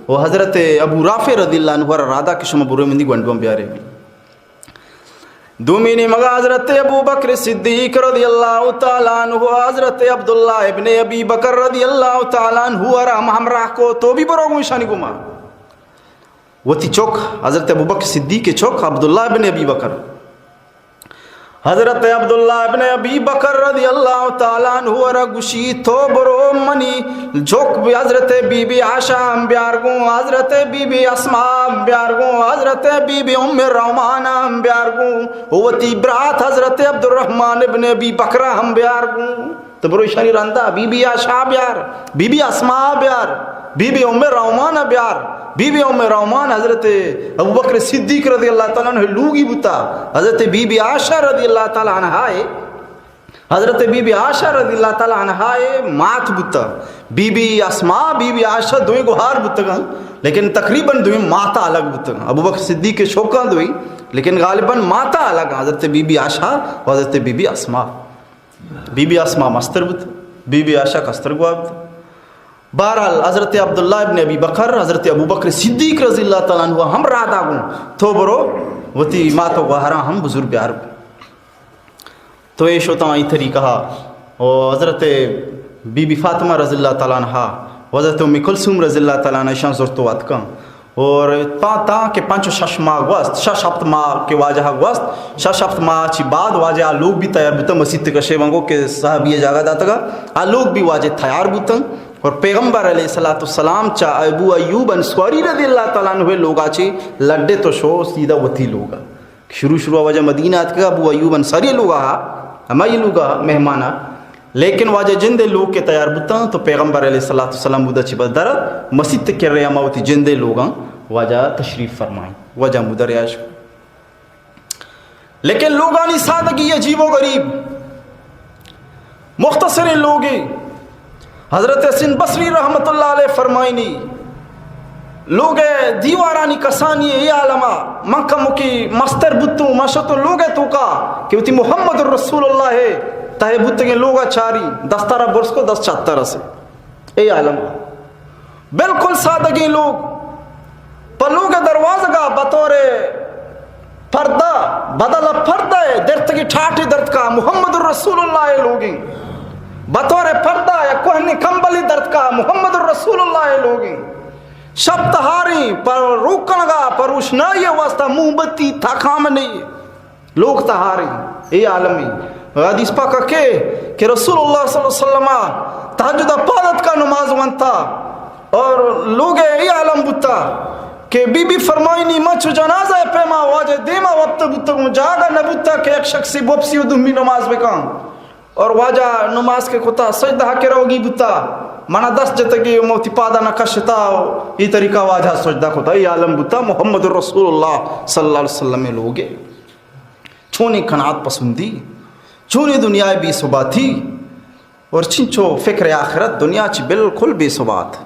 و حضرت ابو رافع رضی اللہ عنہ رادا کے شما برے مندی گنڈوم بیارے بھی دومینی مگا حضرت ابو بکر صدیق رضی اللہ تعالیٰ عنہ حضرت عبداللہ ابن ابی بکر رضی اللہ تعالیٰ عنہ ارام ہمراہ کو تو بھی برو گوشانی گما وہ تھی چوک حضرت ابو بکر صدیق کے چوک عبداللہ ابن ابی بکر حضرت عبداللہ ابن ابی بکر رضی اللہ تعالیٰ عنہ ارہ گوشی تو برو منی جھوک بھی حضرت بی بی عائشہ ہم بیارگوں حضرت بی بی اسماء ہم بیارگوں حضرت بی بی ام رومانہ ہم بیارگوں ہوتی برات حضرت عبد الرحمن ابن ابی بکر ہم بیارگوں تو برو اشاری رندہ بی بی عائشہ بیار بی بی اسماء بیار بی بی ام رومانہ بیار بی بی ام رومان حضرت ابو بکر صدیق رضی اللہ تعالیٰ عنہ لوگی بتا حضرت بی بی عائشہ رضی اللہ تعالیٰ عنہ حضرت بی بی عائشہ رضی اللہ تعالیٰ عنہ مات بتا بی بی اسماء بی بی عائشہ دوئیں گوھار بتا گا لیکن تقریباً دوئیں ماتا الگ بتا گا ابو بکر صدیق کے شوکاں دوئیں لیکن غالباً ماتا الگ حضرت بی بی عائشہ و حضرت بی بی اسماء بی بی اسماء مستر بتا بی بی عائشہ کستر گوا بتا بہرحال حضرت عبداللہ ابن ابی بکر حضرت ابو بکر صدیق رضی اللہ تعالیٰ عنہ ہم راد آگوں تو برو وتی ماتو گوہرا ہم بزرگ بیار تو یہ شوتا ای طریقہ اور حضرت بی بی فاطمہ رضی اللہ تعالیٰ عنہ حضرت ام کلثوم رضی اللہ تعالیٰ عنہ شان زورتوات کم اور تا کہ پانچ شش ماہ گوست شش ہفت ماہ کے واجہ گوست شش ہفت ماہ چی بعد واجہ لوگ بھی تیار بتا مسجد کشے وانگو کہ صحابی جاگہ داتا گا لوگ بھی واجہ تیار بتا اور پیغمبر علیہ السلام چا ابو ایوب انصاری رضی اللہ تعالیٰ عنہ لوگا چی لڈے تو شو سیدھا وتی لوگا شروع وجہ مدینہ آت ابو ایوب انصاری لوگا ہما یہ لوگا مہمانا لیکن واجہ جندے لوگ کے تیار بتا تو پیغمبر علیہ السلام بودا چی بدر مسجد تک کر رہے ہما وتی جندے لوگا واجہ تشریف فرمائیں واجہ مدر عیش لیکن لوگانی سادگی عجیب و غریب مختصر لوگی حضرت حسن بصری رحمت اللہ علیہ فرمائنی لوگ دیوارانی کسانی ای عالمہ منکہ مکی مستر بتوں ماشتو لوگ تو کا کہ وہ محمد الرسول اللہ ہے تاہے بتگیں لوگا چاری دستارہ برس کو 10 چاترہ سے ای عالمہ بالکل سادگی لوگ پر لوگ دروازگا بطور پردہ بدل پردہ درتگی ٹھاٹی درد کا محمد الرسول اللہ لوگیں بطور پردہ یا کوہنی کمبلی درد کا محمد الرسول اللہ لوگیں شب تہاری پر روکنگا پر روشنائی واسطہ منہ بتی تھا کام نہیں لوگ تہاری اے عالمی حدیث پاکا کہ رسول اللہ صلی اللہ علیہ وسلم تہجد پادت کا نماز ونتا اور لوگ اے عالم بتا کہ بی بی فرمائنی مچو جنازہ پیما واجہ دیما وقت بتا جاگا نبوتا کہ ایک شخصی بوپسی و دمی نماز بکان اور واجہ نماز کے کتا سجدہ کے روگی بتا منا 10 جتگی موتی پادا نکشتا یہ طریقہ واجہ سجدہ کتا یہ عالم بتا محمد رسول اللہ صلی اللہ علیہ وسلم لوگے چھونی کنات پسندی چھونی دنیا بے ثبات تھی اور چنچو فکر آخرت دنیا چی بالکل بے ثبات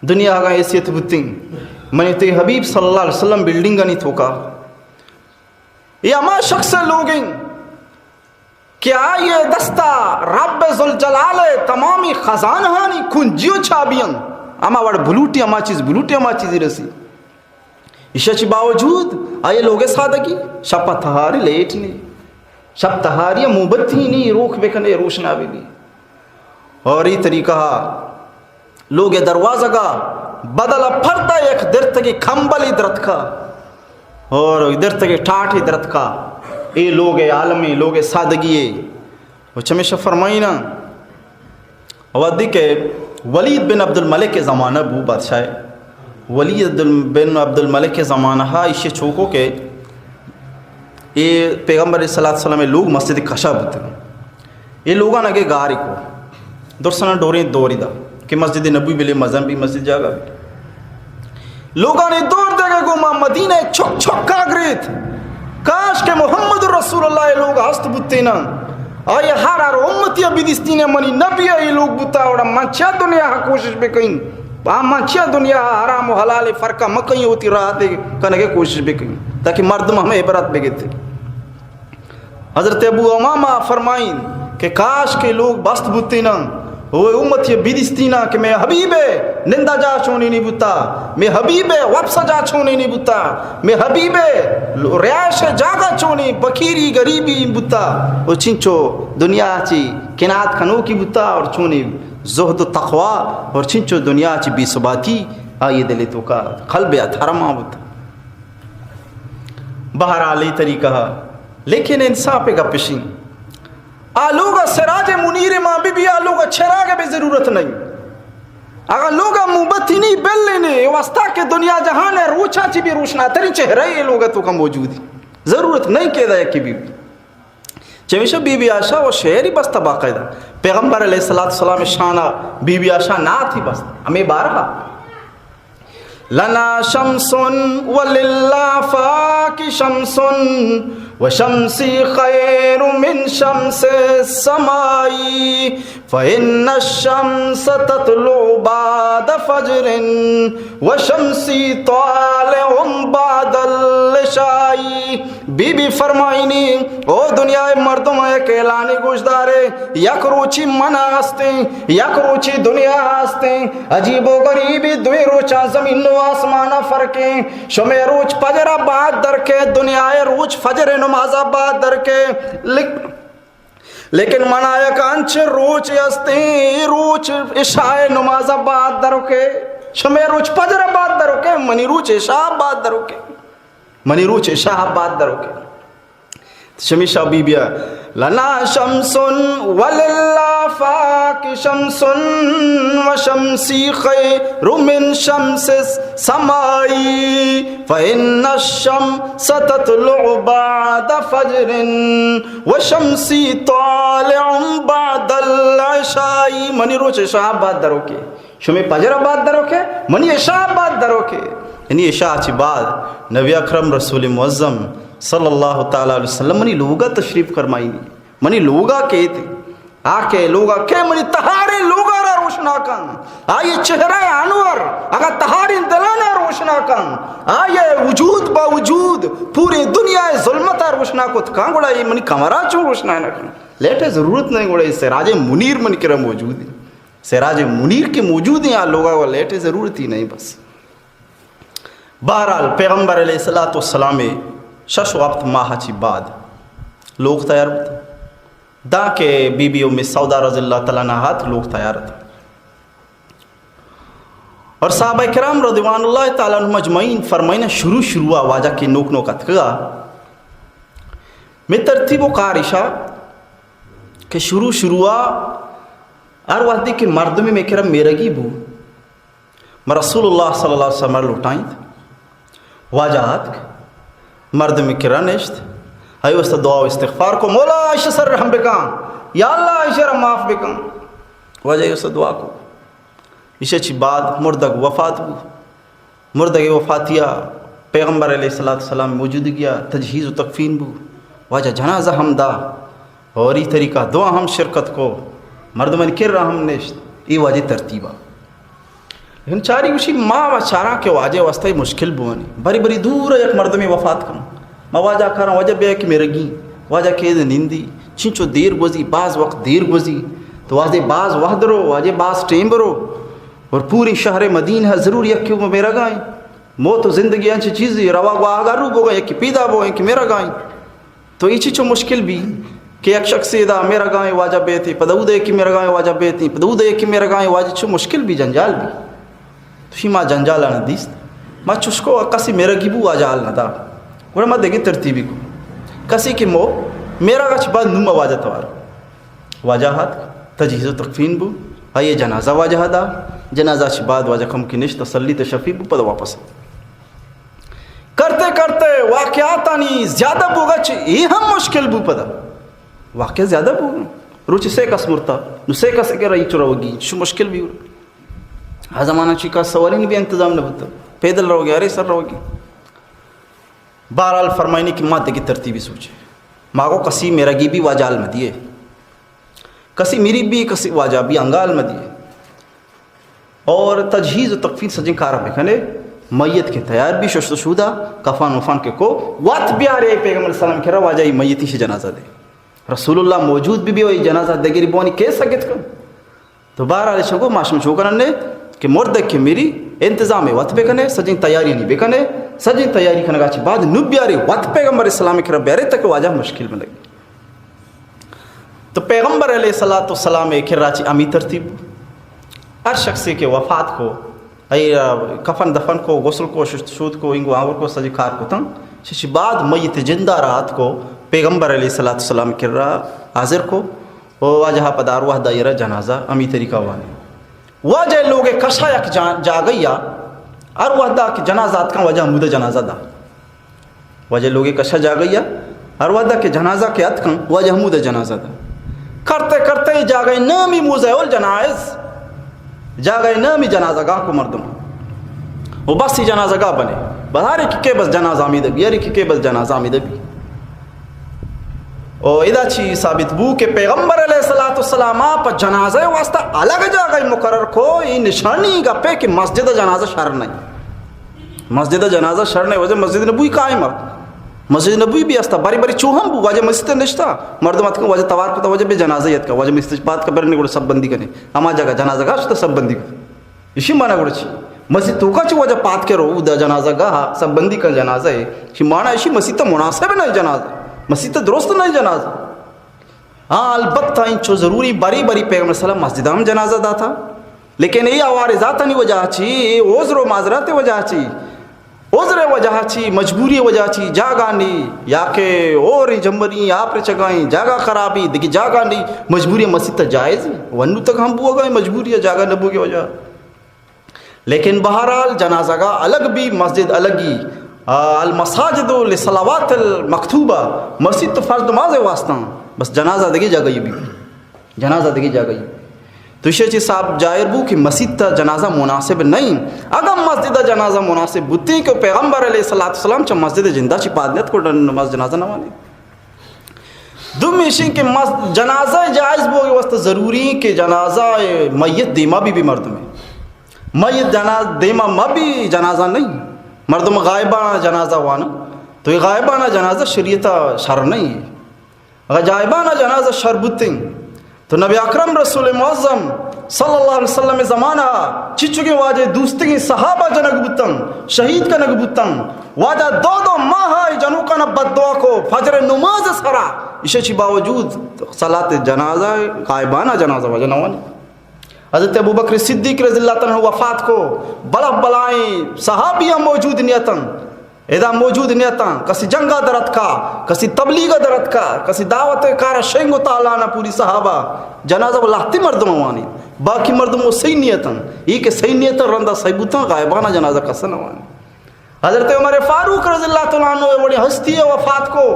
دنیا کا حیثیت بتیں منی تے حبیب صلی اللہ علیہ وسلم بلڈنگا نہیں تھوکا یہ اما شخص لوگیں کیا یہ دستہ رب ذوالجلال تمامی خزانہانی کنجیو چابیاں اما وڑ بلوٹی اما چیز رسی اشیا چی باوجود آئے لوگ سادگی شپا تہاری لیٹ نہیں شب تہاری موبتی نہیں روک بکنے روشنا بھی اور یہ طریقہ لوگ دروازہ کا بدل پھرتا ایک درتگی کھمبلی درت کا اور درتگی ٹھاٹھی درت کا اے لوگ عالمی لوگ سادگی وہ چمیشہ فرمائینا ودی کے ولید بن عبد الملک کے زمانہ بو بادشاہ ولی بن عبد الملک کے زمانہ اسے چوکو کے یہ پیغمبر صلی اللہ علیہ وسلم لوگ مسجد کشا بتے یہ لوگاں نگے گاری کو درسنا ڈوریں دوری دا کہ مسجد نبوی بلے مذہب بھی مسجد جاگا بھی لوگاں نے دور دے گا گوما مدینہ چھک چھک کاگریت کاش کہ محمد رسول اللہ لوگ ہست بتے نا آئے ہر ہر امتی ابھی دستین منی نبی آئی لوگ بتا اور منچیا دنیا کوشش بے کہیں منچیا دنیا حرام و حلال فرقہ مکہیں ہوتی رہا دے کنگے کوشش بے کہیں تاکہ مردم ہمیں عبرت بے گئے تھے حضرت ابو امامہ فرمائیں کہ کاش کے لوگ بست بتے نا وہ امت یہ بیدستینا کہ میں حبیب نندہ جا چھونے نہیں بتا میں حبیب وپس جا چھونے نہیں بتا میں حبیب ریاش جاگا چھونے بکیری غریبی بتا وہ چنچو دنیا چی کنات کھنو کی بتا اور چھونے زہد و تقوی اور چنچو دنیا چی بی ثباتی آئیے دلے تو کا قلب اتھرما بتا بہرحالی طریقہ لیکن انصاف گا پشین آلوگا سراج منیر ماں بھی آلوگا چراغ بھی ضرورت نہیں اگر لوگا موبتی نہیں بل لینے واسطہ کہ دنیا جہان ہے روچا چی بھی روشنا تری چہرہ یہ لوگا تو کا موجود ہے ضرورت نہیں کہہ دیا کہ بی بی چمیشہ بی بی آشا وہ شہری بستا باقاعدہ پیغمبر علیہ السلام شانہ بی بی آشا نہ تھی بستا ہمیں بارہا لنا شمسن وللہ فاکی شمسن وشمسی خیر من شمس السمائی فإن الشمس تطلع بعد فجر وشمسی طالع بعد العشاء بی بی فرمائنی او دنیا مردم ایک اعلانی گوشدارے یک روچی منع ہستیں یک روچی دنیا ہستیں عجیب و غریبی دوی روچا زمین و آسمانہ فرقیں شمی روچ فجر بعد درکے دنیا روچ فجر نماز بعد درکے لیکن منایا کانچ روچ ہستیں روچ عشاء نماز بعد درکے شمی روچ فجر بعد درکے منی روچ عشاء بعد درکے منی روچ عشاء بعد درکے شمیشہ بی بیا لنا شمسن وللہ فاک شمسن وشمسی خیر من شمس سمائی فإن الشمس تطلع بعد فجر وشمسی طالع بعد العشاء منی روچ عشاء بعد دروکے شمی فجر بعد دروکے منی عشاء بعد دروکے یعنی عشاء چی بعد نبی اکرم رسول معظم صلی اللہ تعالیٰ علیہ وسلم منی لوگا تشریف کرمائی نہیں منی لوگا کہتے آکے لوگا کہ منی تہارے لوگا را روشنا کن آئیے چہرہ انور اگر تہارے دلانا روشنا کن آئیے وجود با وجود پوری دنیا ظلمت روشنا کو تکان گوڑا یہ منی کمرہ چون روشنا ہے نکن لیٹے ضرورت نہیں گوڑا یہ سراج منیر منی کرا موجود ہے سراج منیر کے موجود ہیں لوگا وہ لیٹے ضرورت ہی نہیں بس بہرحال پیغمبر علیہ السلام شش وقت ماہ چی بعد لوگ تیار ہوتا دا کہ بی بی ام سودا رضی اللہ تعالیٰ نہات لوگ تیار ہوتا اور صحابہ کرام رضوان اللہ تعالیٰ مجمعین فرمائنا شروع آوازہ کی نوک نوکت کگا میں ترتیب و قارشہ کہ شروع اور وحدی کے مردمی میں کرم میرگی بو میں رسول اللہ صلی اللہ علیہ وسلم لوٹائیں واجہات مرد میں کرا نشت ہے اس دعا و استغفار کو مولا عائشہ سر رحم بکان یا اللہ عائشہ رحم معاف بکان وجہ اس دعا کو اسے چی بعد مردگ وفات ہو مردگ وفاتیہ پیغمبر علیہ السلام موجود گیا تجہیز و تکفین بو وجہ جنازہ ہم دا اور ای طریقہ دعا ہم شرکت کو مرد من کر رہا ہم نشت ای وجہ ترتیبہ لیکن چاری وشی ماں و چارا کے واجہ واسطہ مشکل بوانی بری دور ایک مرد میں وفات کروں میں واجہ کھا وجہ بے کہ میرے گی واجہ کہ نندی چنچو دیر گوزی بعض وقت دیر گوزی تو واجہ بعض وحد رو واجہ بعض ٹیم برو اور پوری شہر مدین ہے ضرور یک کیوں میرا گائیں موت و زندگی انچی چیزی روا گو آگارو بو گا یک پیدا بو ایک میرا گائیں تو یہ چیچو مشکل بھی کہ ایک شخص دا میرا گائیں واجہ بیتی پدو دے کی میرا گائیں واجہ بیتی پدو دے کی میرا گائیں واجہ چو مشکل بھی جنجال بھی تو ماں جنجال نہ دیست ماں چشکو کسی میرا گیبو آجال نہ دا گوڑا ماں دیکھیں ترتیبی کو کسی کی مو میرا گچ بعد نوم واجہ توار واجہات تجہیز و تکفین بو آئیے جنازہ واجہ دا جنازہ چی بعد واجہ کم کی نش تسلی تشفی بو پدا واپس کرتے کرتے واقعات آنی زیادہ بوگا چی یہ ہم مشکل بو پدا واقعہ زیادہ بوگا روچ سے کس مرتا نو سے کس اگر رئی چرا ہوگی شو مشکل بھی ہو زمانہ چی کا سوارین بھی انتظام نہ ہوتا پیدل رہو گے ارے سر رہو گے بہرحال فرمائنی کی مادے کی ترتیبی سوچے ماں کو کسی میرا گی بھی واجال میں دیے کسی میری بھی کسی واجہ بھی انگال میں دیے اور تجہیز و تکفین سجن کارا بکھنے میت کے تیار بھی ششت شودہ کفان وفان کے کو وات بیارے پیغمبر السلام کہہ رہا واجہ یہ میتی سے جنازہ دے رسول اللہ موجود بھی وہی جنازہ دے گری بونی کیسا گت کر تو بہرحال شنگو معاشم چوکرن نے کہ مرد کے میری انتظام وقت پہ کنے سجن تیاری نہیں بے کنے سجن تیاری کھنگا چی بعد نو بیارے وقت پیغمبر اسلام کہہ رہا بیارے تک واجہ مشکل میں لگی تو پیغمبر علیہ السلام کہہ رہا چی امی ترتیب ہر شخصی کے وفات کو کفن دفن کو غسل کو شود کو انگو آور کو سجی کار کو تن شش بعد میت جندہ رات کو پیغمبر علیہ السلام کر رہا حاضر کو واجہ پدار واہ دائرہ جنازہ امی طریقہ وانے واجہ لوگ کشا یک جا گیا اور وحدہ کی جنازات کا وجہ مودہ جنازہ دا واجہ لوگ کشا جا گیا اور وحدہ کے جنازہ کے اتکن واجہ مودہ جنازہ دا کرتے کرتے جا گئے نامی موزہ الجنائز جا گئے نامی جنازہ گاہ کو مردم وہ بس ہی جنازہ گاہ بنے بہارے کی بس جنازہ آمید بھی یاری کی بس جنازہ آمید بھی اور ادا چی ثابت بو کہ پیغمبر علیہ السلام پر جنازہ واسطہ الگ جا گئے مقرر کو یہ نشانی گا پہ کہ مسجد جنازہ شر نہیں مسجد جنازہ شر نہیں وجہ مسجد نبوی قائم ہے مسجد نبوی بھی استا باری باری چوہم بو وجہ مسجد نشتا مردمات کا وجہ توار پتا وجہ بے جنازیت کا وجہ مستشبات کا برنے گوڑا سب بندی کرنے اما جگہ جنازہ گاہ شتا سب بندی کرنے اسی مانا گوڑا چی مسجد تو کا چی وجہ پات کے رو دا جنازہ گاہ سب بندی کا جنازہ ہے اسی مانا اسی مسجد تا مناسب نہیں جنازہ مسجد تا درست نہیں جنازہ ہاں البتہ انچو ضروری باری باری پیغمبر صلی اللہ علیہ وسلم مسجد ہم جنازہ دا تھا لیکن یہ آوارزات نہیں وجہ چی عذر و معذرات وجہ چی عذر وجہ چی مجبوری وجہ چی جاگا نہیں یا کہ اور جمبری آپ ر چگائیں جاگا خرابی دیکھی جاگا نہیں مجبوری مسجد تا جائز ونو تک ہم بو گئے مجبوری جاگا نبو کی وجہ لیکن بہرحال جنازہ کا الگ بھی مسجد الگ ہی المساجد لصلوات المکتوبہ مسجد تو فرض نماز واسطہ بس جنازہ دیکھی جا گئی بھی جنازہ دیکھی جا گئی تو یہ چیز صاحب جائر بو کہ مسجد تا جنازہ مناسب نہیں اگر مسجد جنازہ مناسب بوتی کہ پیغمبر علیہ السلام چا مسجد جندہ چی پادنیت کو نماز جنازہ نوانے دوم ایشی کہ جنازہ جائز بو کہ واسطہ ضروری کہ جنازہ میت دیما بھی مردم ہے میت جنازہ دیما ما بھی جنازہ نہیں مردم غائبانہ جنازہ وانا تو یہ غائبانہ جنازہ شریعتہ شر نہیں ہے اگر غائبانہ جنازہ شر بوتیں تو نبی اکرم رسول معظم صلی اللہ علیہ وسلم زمانہ چچکے واجہ دوستگی صحابہ جنگ بتن شہید کا نگ بتن واجہ دو ماہ جنو کا نبت دعا کو فجر نماز سرا اسے چی باوجود صلاة جنازہ غائبانہ جنازہ واجہ نوانی حضرت ابوبکر صدیق رضی اللہ عنہ وفات کو بلا بلائیں صحابیاں موجود نیتن ادا موجود نیتاں کسی جنگا درد کا کسی تبلیغ درد کا کسی دعوت کارا شنگو تعالیٰ پوری صحابہ جنازہ واللہتی مردم وانی باقی مردم وہ صحیح نیتاں یہ کہ صحیح نیتاں رندہ صحیح بوتاں غائبانہ جنازہ کسن وانی حضرت عمر فاروق رضی اللہ عنہ بڑی ہستی وفات کو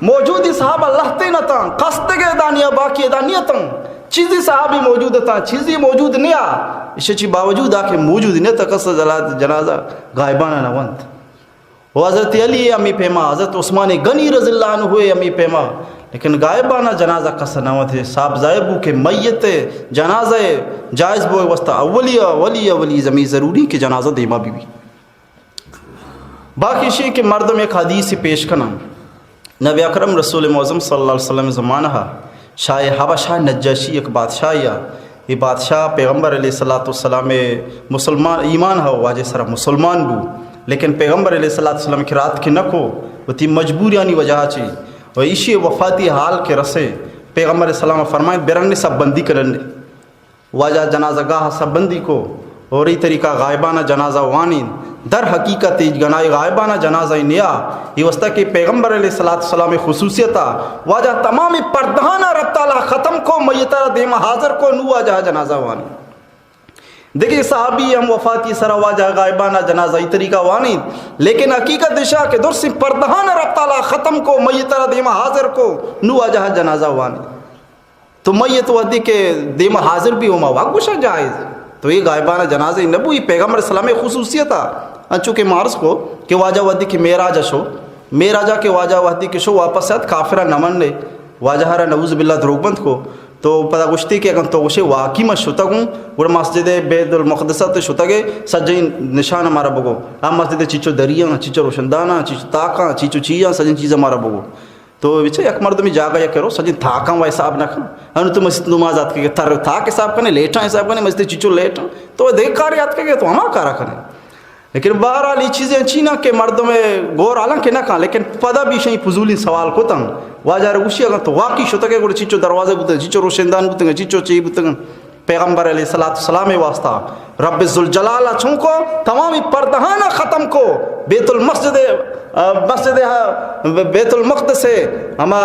موجودی صحابہ لہتی نتاں قصدگے دانیہ باقی دانیتاں چیزی صحابی موجود تھا چیزی موجود نیا اسے چی باوجود آکے موجود نہیں تھا قصد جنازہ غائبانہ نوانت وہ حضرت علی امی پیما حضرت عثمان غنی رضی اللہ عنہ ہوئے امی پیما لیکن غائبانہ جنازہ قصد نوانت ہے صاحب زائبو کہ میت جنازہ جائز بوئے وسطہ اولی زمین ضروری کہ جنازہ دیما بھی باقی شئی کہ مردم ایک حدیث پیش کرنا نبی اکرم رسول معظم صلی اللہ علیہ وسلم زمانہ شاہ حبشہ نجاشی ایک بادشاہ یا یہ بادشاہ پیغمبر علیہ السلام مسلمان ایمان ہو واجہ سرہ مسلمان بو لیکن پیغمبر علیہ السلام کی رات کی نکو وہ تی مجبوریانی وجہ چی اور اسی وفاتی حال کے رسے پیغمبر علیہ السلام فرمائیں بیرنگ سب بندی کرنے واجہ جنازہ گاہ سب بندی کو اور ای طریقہ غائبانہ جنازہ وانی در حقیقت گنائی غائبانہ جنازہ نیا یہ وسطہ کہ پیغمبر علیہ السلام خصوصیتا واجہ تمام پردہانہ رب تعالیٰ ختم کو میتر دیم حاضر کو نو واجہ جنازہ وانی دیکھیے صحابی ہم وفاتی سرا واجہ غائبانہ جنازہ طریقہ وانی، لیکن حقیقت دشا کہ درسی پردہان رب تعالیٰ ختم کو میت را دیما حاضر کو نو واجہ جنازہ وانی، تو میت ودی کے دیما حاضر بھی ہوما واقعہ جائز، تو یہ غائبانہ جنازہ نبوی پیغمبر اسلام خصوصیت ہے چونکہ مارس کو کہ واجہ ودی کی معراج شو، معراجہ کے واجہ ودی کے شو واپس آت کافرہ نمن نے واجہ ہرا نعوذ باللہ دروگ بند کو، تو پتہ گشتی کہ اگر تو گوشے واقعی میں شتا گوں اور مسجد بیت المقدسہ تو شتا گے سجین نشان ہمارا بگو، ہم مسجد چیچو دریاں چیچو روشندانہ چیچو تاکاں چیچو چیاں سجین چیز ہمارا بگو، تو بچے ایک مرد میں جاگا یا کرو سجین تھاکاں وہ حساب نہ کھاں انہوں تو مسجد نماز آت کے تھر تھاک حساب کرنے لیٹاں حساب کرنے مسجد چیچو لیٹاں تو دیکھ کار یاد کے تو ہمارا کارا کرنے، لیکن بہرحال یہ چیزیں اچھی نہ کہ مردوں میں غور عالم کے نہ کھاں، لیکن پدا بھی شہیں فضولی سوال کو تنگ واجہ رگوشی اگر تو واقعی شتا کہ گوڑے چیچو دروازے بودھیں چیچو روشندان بودھیں چیچو چی بودھیں پیغمبر علیہ السلام واسطہ رب ذوالجلالہ چھونکو تمامی پردہانہ ختم کو بیت المقدس ہما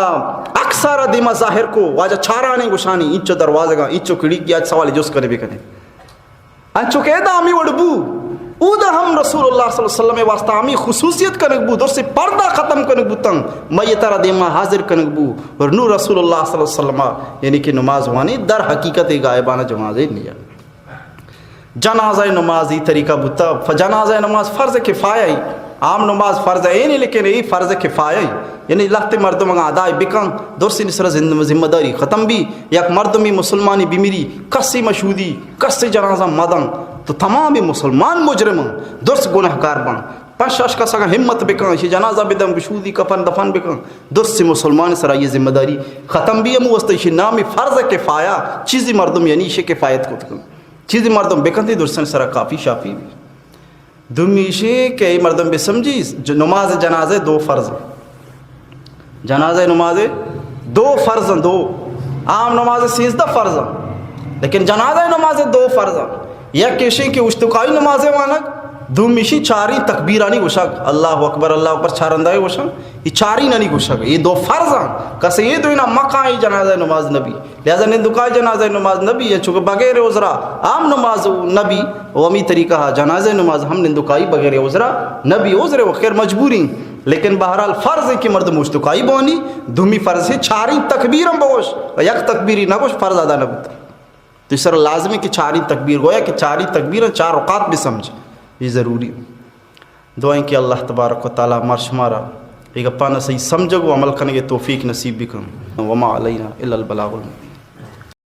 اکثر دیما ظاہر کو واجہ چھارا نہیں گشانی انچو دروازے گا انچو کڑی کی آج سوالی جس کرنے بھی کرنے انچو کہ دا ہمیں وڑبو او دا ہم رسول اللہ صلی اللہ علیہ وسلم واسطہ ہمیں خصوصیت کنک بو در سے پردہ ختم کنک بو تنگ میتارا دیما حاضر کنک بو اور نور رسول اللہ صلی اللہ علیہ وسلم یعنی کہ نماز وانی در حقیقت غائبانہ جنازہ نہیں ہے، جنازہ نماز ہی طریقہ بوتا، جنازہ نماز فرض کفایہ ہی، عام نماز فرض ہے نہیں لیکن یہ فرض کفایہ ہی، یعنی لخت مردم اگا ادائی بکن درسی نسرہ ذمہ داری ختم بھی یک مردمی مسلمانی بیمیری کسی مشہودی کسی جنازہ مدن تو تمام مسلمان مجرم درس گناہ کار بن پنش کا سگا ہمت بکن یہ جنازہ بدم بشودی کفن دفن بکن درس مسلمان سرا یہ ذمہ داری ختم بھی ہم وسط یہ نامی فرض کفایہ چیزی مردم یعنی یہ کفایت کو تکن چیزی مردم بکن تھی درسن سرا کافی شافی بھی دمیشے کہ مردم بھی سمجھی نماز جنازہ دو فرض جنازہ نماز دو فرض دو عام نماز 13 فرض لیکن جنازہ نماز دو فرض یا کیشیں کہ اشتقائی نمازیں مانک دو مشی چاری تکبیرانی گوشک اللہ اکبر چارندائی گوشک یہ چاری ننی گوشک یہ دو فرض ہیں کسے یہ دو انہا مقائی جنازہ نماز نبی لہذا نندکائی جنازہ نماز نبی ہے چونکہ بغیر عذرہ عام نماز نبی ومی طریقہ ہے جنازہ نماز ہم نندکائی بغیر عذرہ نبی عذر و خیر مجبوری لیکن بہرحال فرض ہے کہ مرد مشتقائی بونی دومی فرض ہے چاری تکبیرم بگوش یک تکبیری نہ گوش فرض ادا نہ بتا تو اس طرح لازمی کہ چاری تکبیر گویا کہ چاری تکبیر چار اوقات بھی سمجھ یہ ضروری دعائیں کہ اللہ تبارک و تعالی مرشمارا ایک اپنا صحیح سمجھو عمل کرنے کے توفیق نصیب بھی کروں وما علینا الا البلاغ المبین۔